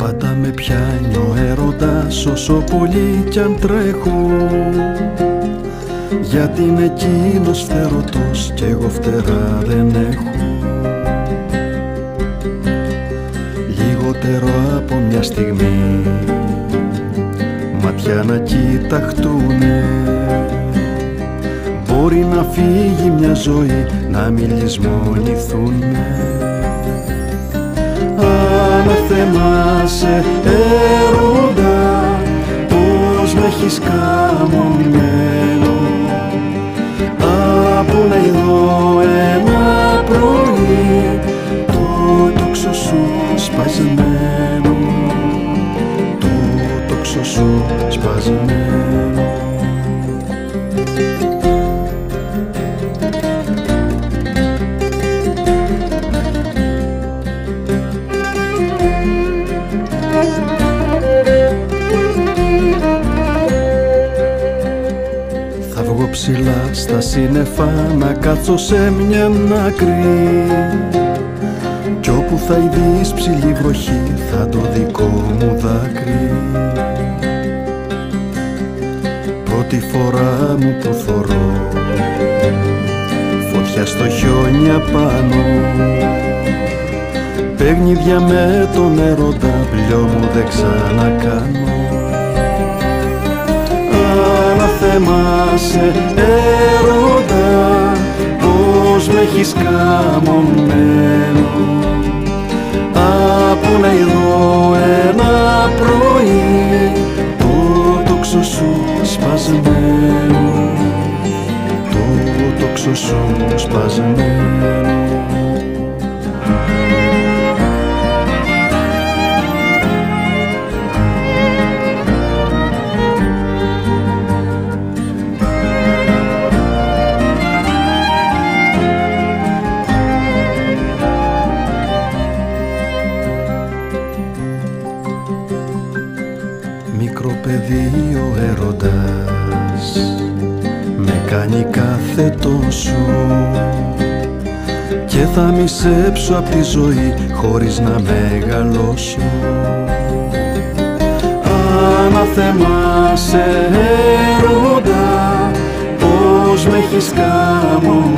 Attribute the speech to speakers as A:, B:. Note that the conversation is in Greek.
A: Πάντα με πιάνει ο έρωτας όσο πολύ κι αν τρέχω, γιατί είναι εκείνος φτερωτός κι εγώ φτερά δεν έχω. Λιγότερο από μια στιγμή ματιά να κοιταχτούνε, μπορεί να φύγει μια ζωή, να μη λησμονηθούνε. Αναθεμάσαι έρωτα, πως με έχεις καμωμένο. Από να ειδώ ένα πρωί το τόξο σου σπασμένο, το τόξο σου σπασμένο. Θα βγω ψηλά στα σύννεφα να κάτσω σε μια άκρη, κι όπου θα ειδείς ψηλή βροχή θα το δικό μου δάκρυ. Πρώτη φορά μου που θωρώ φωτιά στο χιόνι απάνω, παιχνίδια με τον έρωτα, πλειό μου δεν ξανακάνω. Αναθεμάσαι έρωτα, πως με έχεις καμωμένο. Από να ειδώ ένα πρωί το τόξο σου σπασμένο, το τόξο σου σπασμένο. Μικρό παιδί ο έρωτας με κάνει κάθε τόσο, και θα μισέψω απ' τη ζωή χωρίς να μεγαλώσω. Αναθεμάσαι έρωτα, πως με έχεις καμωμένο.